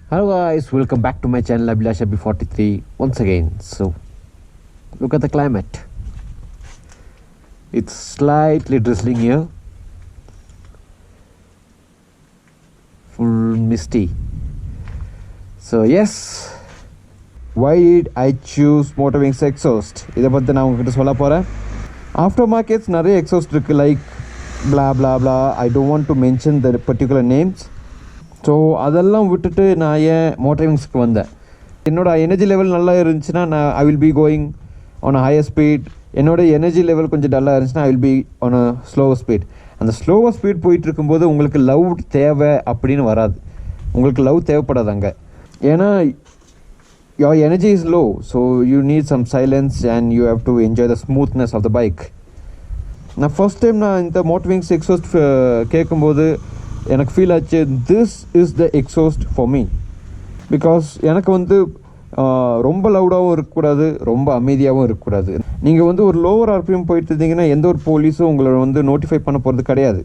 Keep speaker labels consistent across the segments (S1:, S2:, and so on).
S1: Hello guys, welcome back to my channel Abhilasha B43 once again. So look at the climate. It's slightly drizzling here. Full misty. So yes, why did I choose Motorwings exhaust? இதை பற்றி நான் உங்ககிட்ட சொல்ல போகிறேன். Aftermarkets நிறைய exhaust இருக்குது, like blah blah blah. I don't want to mention the particular names. So அதெல்லாம் விட்டுட்டு நான் ஏன் மோட்டர்விங்ஸ்க்கு வந்தேன். என்னோடய எனர்ஜி லெவல் நல்லா இருந்துச்சுன்னா நான் I will be going on a higher speed. என்னோடய எனர்ஜி லெவல் கொஞ்சம் டல்லாக இருந்துச்சுன்னா I will be on a slower speed. அந்த ஸ்லோவர் ஸ்பீட் போயிட்டு இருக்கும்போது உங்களுக்கு லவ் தேவை அப்படின்னு வராது. உங்களுக்கு லவ் தேவைப்படாது அங்கே. ஏன்னா your energy is low, so you need some silence and you have to enjoy the smoothness of the bike. நான் ஃபர்ஸ்ட் டைம் நான் இந்த மோட்டர்விங்ஸ் எக்ஸாஸ்ட் கேட்கும்போது எனக்கு ஃபீல் ஆச்சு, this is the exhaust for me. Because எனக்கு வந்து ரொம்ப லவுடாகவும் இருக்கக்கூடாது, ரொம்ப அமைதியாகவும் இருக்கக்கூடாது. நீங்கள் வந்து ஒரு லோவர் ஆர்பிஎம் போயிட்டு இருந்தீங்கன்னா எந்த ஒரு போலீஸும் உங்களை வந்து நோட்டிஃபை பண்ண போகிறது கிடையாது.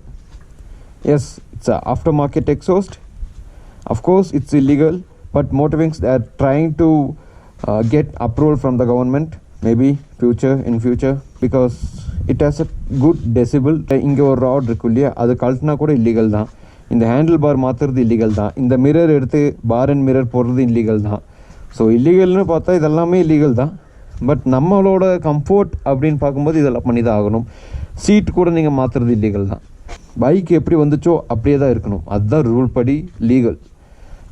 S1: Yes, it's after market exhaust. Of course it's illegal, but Motorwings are trying to get approval from the government, maybe in future because it has a good decibel. இங்கே ஒரு ராட் இருக்கும் இல்லையா, அது கழட்டினா கூட இல்லீகல் தான். இந்த ஹேண்டில் பார் மாற்றுறது illegal தான். இந்த மிரர் எடுத்து பார் அண்ட் மிரர் போடுறது இல்லீகல் தான். ஸோ இல்லீகல்னு பார்த்தா இதெல்லாமே இல்லீகல் தான். பட் நம்மளோட கம்ஃபர்ட் அப்படின்னு பார்க்கும்போது இதெல்லாம் பண்ணி தான் ஆகணும். சீட் கூட நீங்கள் மாற்றுறது இல்லீகல் தான். பைக் எப்படி வந்துச்சோ அப்படியே தான் இருக்கணும், அதுதான் ரூல் படி லீகல்.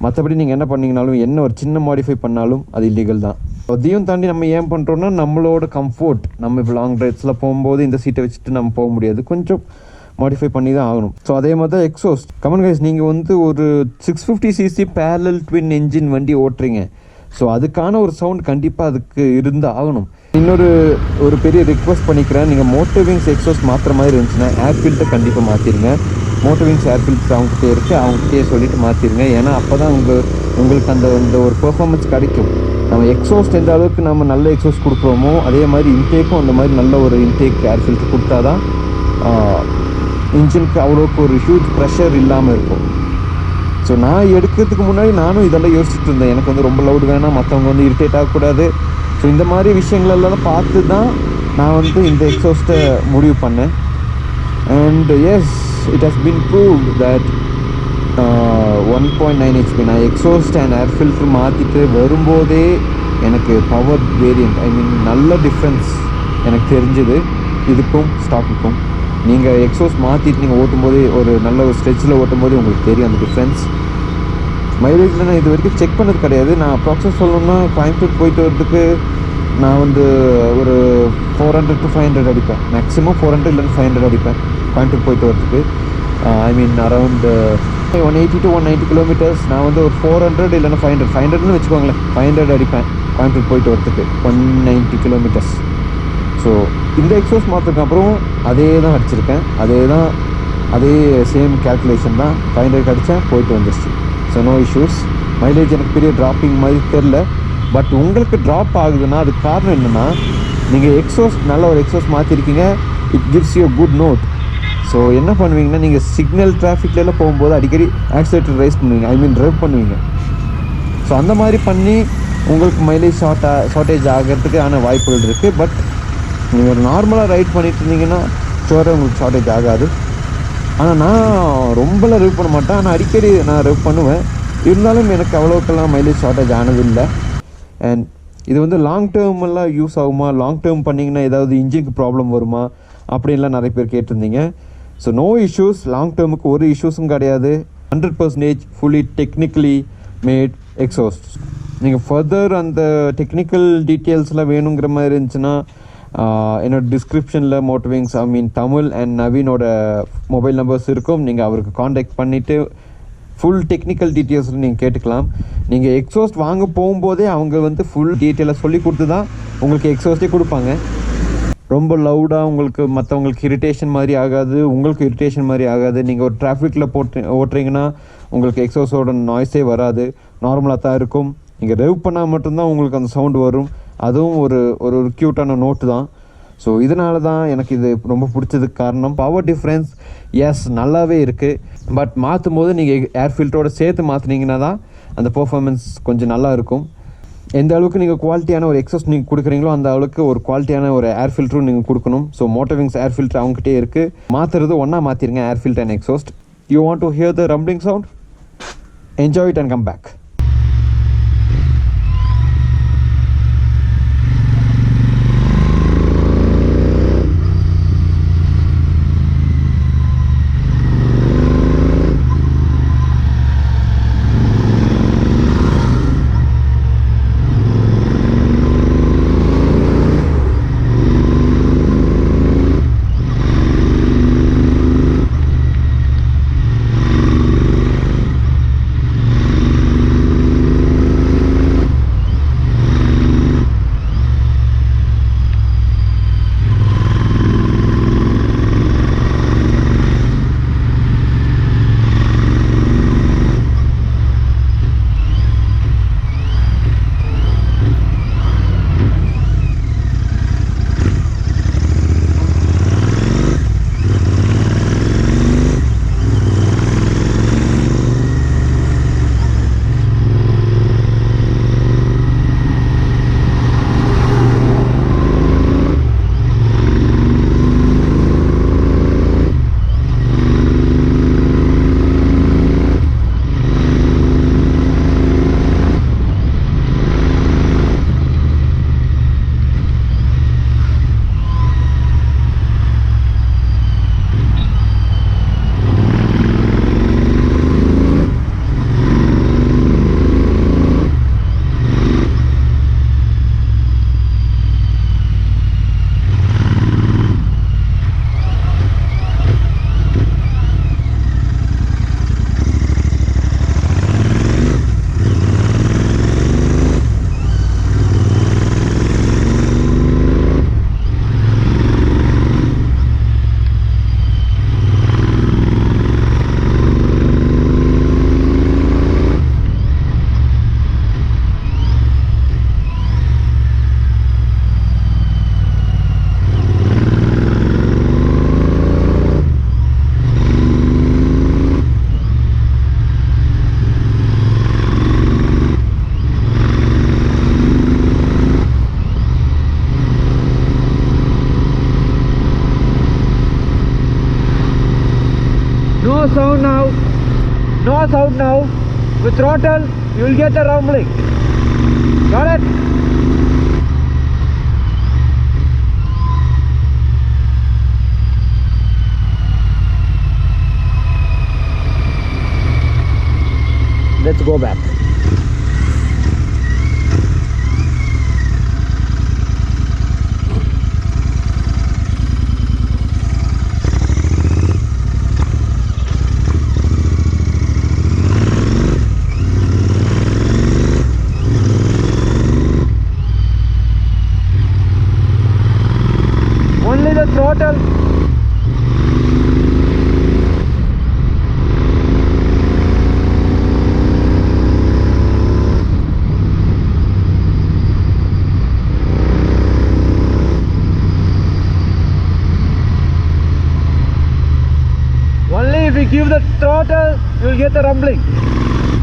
S1: மற்றபடி நீங்கள் என்ன பண்ணிங்கனாலும், என்ன ஒரு சின்ன மாடிஃபை பண்ணாலும் அது இல்லீகல் தான். அதையும் தாண்டி நம்ம ஏன் பண்ணுறோன்னா நம்மளோட கம்ஃபர்ட். நம்ம இப்போ லாங் ட்ரைவ்ஸில் போகும்போது இந்த சீட்டை வச்சுட்டு நம்ம போக முடியாது, கொஞ்சம் மாடிஃபை பண்ணி தான் ஆகணும். ஸோ அதே மாதிரி தான் எக்ஸாஸ்ட். கமெண்ட் கைஸ், நீங்கள் வந்து ஒரு 650cc பேரலல் ட்வின் என்ஜின் வண்டி ஓட்டுறீங்க. ஸோ அதுக்கான ஒரு சவுண்ட் கண்டிப்பாக அதுக்கு இருந்து ஆகணும். ஒரு பெரிய ரிக்வெஸ்ட் பண்ணிக்கிறேன், நீங்கள் மோட்டர்விங்ஸ் எக்ஸாஸ்ட் மாற்றுற மாதிரி இருந்துச்சுன்னா ஏர் ஃபில்ட்டை கண்டிப்பாக மாற்றிடுங்க. மோட்டர்விங்ஸ் ஏர் ஃபில்ட்ரு அவங்ககிட்டே இருக்குது, அவங்ககிட்டயே சொல்லிவிட்டு மாற்றிடுங்க. ஏன்னா அப்போ தான் உங்களுக்கு அந்த ஒரு பெர்ஃபார்மன்ஸ் கிடைக்கும். நம்ம எக்ஸாஸ்ட் எந்த அளவுக்கு நம்ம நல்ல எக்ஸாஸ்ட் கொடுக்குறோமோ அதே மாதிரி இன்டேக்கும் அந்த மாதிரி நல்ல ஒரு இன்டேக் ஏர் ஃபில்ட்ரு கொடுத்தா தான் இன்ஜினுக்கு அவ்வளோக்கு ஒரு ஹியூஜ் ப்ரெஷர் இல்லாமல் இருக்கும். ஸோ நான் எடுக்கிறதுக்கு முன்னாடி நானும் இதெல்லாம் யோசிச்சுட்டு இருந்தேன். எனக்கு வந்து ரொம்ப லவுட் வேணாம், மற்றவங்க வந்து இரிட்டேட் ஆகக்கூடாது. ஸோ இந்த மாதிரி விஷயங்களெல்லாம் பார்த்து தான் நான் வந்து இந்த எக்ஸாஸ்ட்டை முடிவு பண்ணேன். And yes, it has been proved that 1.9 HP நான் எக்ஸாஸ்ட் அண்ட் ஏர் ஃபில்ட்ரு மாற்றிட்டு வரும்போதே எனக்கு பவர் வேரியண்ட், நல்ல டிஃப்ரென்ஸ் எனக்கு தெரிஞ்சுது இதுக்கும் ஸ்டாக்குக்கும். நீங்கள் எக்ஸாஸ்ட் மாற்றிட்டு நீங்கள் ஓட்டும்போது ஒரு நல்ல ஒரு ஸ்ட்ரெச்சில் ஓட்டும்போது உங்களுக்கு தெரியும் அந்த டிஃப்ரென்ஸ். மைலேஜில் நான் இது வரைக்கும் செக் பண்ணது கிடையாது. நான் அப்ராக்சிமேட் சொல்லணும்னா கோயம்புத்தூர் போயிட்டு வரதுக்கு நான் வந்து ஒரு 400 to 500 அடிப்பேன். மேக்ஸிமம் 400 இல்லைன்னா 500 அடிப்பேன் கோயம்புத்தூர் போயிட்டு வரதுக்கு. Around 180 to 190 kilometres. நான் வந்து ஒரு 400 இல்லைன்னா 500ன்னு வச்சுக்கோங்களேன், 500 அடிப்பேன் கோயம்புத்தூர் போயிட்டு வரதுக்கு 190 கிலோமீட்டர்ஸ். ஸோ இந்த எக்ஸாஸ்ட் மாற்றதுக்கு அப்புறம் அதே தான் அடிச்சிருக்கேன், அதே சேம் கேல்குலேஷன் தான். 500 அடித்தேன், போயிட்டு வந்துருச்சு. So no issues. மைலேஜ் எனக்கு பெரிய ட்ராப்பிங் மாதிரி தெரில. பட் உங்களுக்கு ட்ராப் ஆகுதுன்னா அதுக்கு காரணம் என்னென்னா, நீங்கள் நல்ல ஒரு எக்ஸாஸ்ட் மாற்றிருக்கீங்க. It gives you good note. So என்ன பண்ணுவீங்கன்னா, நீங்கள் சிக்னல் டிராஃபிக்லாம் போகும்போது அடிக்கடி ஆக்சிலேட்டர் ரைஸ் பண்ணுவீங்க, ட்ரைவ் பண்ணுவீங்க. ஸோ அந்த மாதிரி பண்ணி உங்களுக்கு மைலேஜ் ஷார்ட்டேஜ் ஆகிறதுக்கான வாய்ப்புகள் இருக்குது. பட் நீங்கள் ஒரு நார்மலாக ரைட் பண்ணிட்டு இருந்தீங்கன்னா ஷோராக உங்களுக்கு ஷார்ட்டேஜ் ஆகாது. ஆனால் நான் ரொம்பலாம் ரிவ் பண்ண மாட்டேன், ஆனால் அடிக்கடி நான் ரிவ் பண்ணுவேன். இருந்தாலும் எனக்கு அவ்வளோக்கெல்லாம் மைலேஜ் ஷார்ட்டேஜ் ஆனதில்லை. அண்ட் இது வந்து லாங் டேர்மெல்லாம் யூஸ் ஆகுமா, லாங் டேர்ம் பண்ணிங்கன்னா ஏதாவது இன்ஜினுக்கு ப்ராப்ளம் வருமா அப்படின்லாம் நிறைய பேர் கேட்டிருந்தீங்க. So no issues. லாங் டேர்முக்கு ஒரு இஷ்யூஸும் கிடையாது. 100% ஃபுல்லி டெக்னிக்கலி மேட் எக்ஸாஸ்ட். நீங்கள் ஃபர்தர் அந்த டெக்னிக்கல் டீட்டெயில்ஸ்லாம் வேணுங்கிற மாதிரி இருந்துச்சுன்னா என்னோட டிஸ்கிரிப்ஷனில் மோட்டர்விங்ஸ் தமிழ் அண்ட் நவீனோட மொபைல் நம்பர்ஸ் இருக்கும். நீங்கள் அவருக்கு காண்டாக்ட் பண்ணிவிட்டு ஃபுல் டெக்னிக்கல் டீட்டெயில்ஸில் நீங்கள் கேட்டுக்கலாம். நீங்கள் எக்ஸாஸ்ட் வாங்க போகும்போதே அவங்க வந்து ஃபுல் டீட்டெயிலாக சொல்லி கொடுத்து தான் உங்களுக்கு எக்ஸாஸ்ட்டே கொடுப்பாங்க. ரொம்ப லவுடாக உங்களுக்கு மற்றவங்களுக்கு இரிட்டேஷன் மாதிரி ஆகாது, உங்களுக்கு இரிட்டேஷன் மாதிரி ஆகாது. நீங்கள் ஒரு டிராஃபிக்கில் ஓட்டுறீங்கன்னா உங்களுக்கு எக்ஸாஸ்டோட நாய்ஸே வராது, நார்மலாக தான் இருக்கும். நீங்கள் ரெவ் பண்ணால் மட்டும்தான் உங்களுக்கு அந்த சவுண்டு வரும். அதுவும் ஒரு க்யூட்டான நோட்டு தான். ஸோ இதனால தான் எனக்கு இது ரொம்ப பிடிச்சதுக்கு காரணம். பவர் டிஃப்ரென்ஸ் எஸ் நல்லாவே இருக்குது. பட் மாற்றும் போது நீங்கள் ஏர் ஃபில்டரோட சேர்த்து மாற்றினீங்கன்னா தான் அந்த பெர்ஃபார்மன்ஸ் கொஞ்சம் நல்லா இருக்கும். எந்த அளவுக்கு நீங்கள் குவாலிட்டியான ஒரு எக்ஸாஸ்ட் நீங்கள் கொடுக்குறீங்களோ அந்த அளவுக்கு ஒரு குவாலிட்டியான ஒரு ஏர் ஃபில்டரும் நீங்கள் கொடுக்கணும். ஸோ மோட்டோவிங்ஸ் ஏர் ஃபில்டர் அவங்ககிட்டே இருக்குது. மாற்றுறது ஒன்றா மாற்றிருங்க air filter and exhaust. You want to hear the rumbling sound? Enjoy it and come back. No sound now. No sound now. With throttle, you will get the rumbling. Got it? Let's go back. Only the throttle. Only if you give the throttle, you will get the rumbling.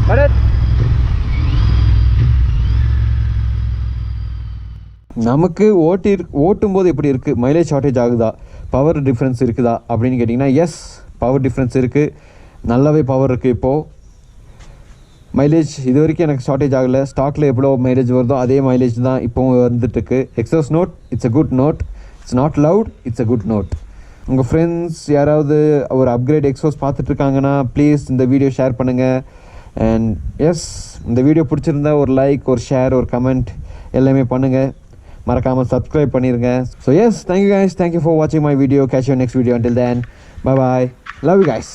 S1: Got it? நமக்கு ஓட்டும்போது எப்படி இருக்குது, mileage shortage ஆகுதா, power difference இருக்குதா அப்படின்னு கேட்டிங்கன்னா S, power difference இருக்குது, நல்லாவே பவர் இருக்குது. இப்போது மைலேஜ் இது வரைக்கும் எனக்கு ஷார்ட்டேஜ் ஆகலை. ஸ்டாக்கில் எவ்வளோ மைலேஜ் வருதோ அதே மைலேஜ் தான் இப்போவும் வந்துட்டுருக்கு. Exhaust note, it's a good note. It's not loud, it's a good note. உங்கள் ஃப்ரெண்ட்ஸ் யாராவது ஒரு அப்கிரேட் எக்ஸாஸ்ட் பார்த்துட்ருக்காங்கன்னா ப்ளீஸ் இந்த வீடியோ ஷேர் பண்ணுங்கள். அண்ட் எஸ், இந்த வீடியோ பிடிச்சிருந்தா ஒரு லைக், ஒரு ஷேர், ஒரு கமெண்ட் எல்லாமே பண்ணுங்கள். மறக்காமல் சப்ஸ்கிரைப் பண்ணிடுங்க. So yes, thank you guys, thank you for watching my video. Catch you next video. Until then, bye bye, love you guys.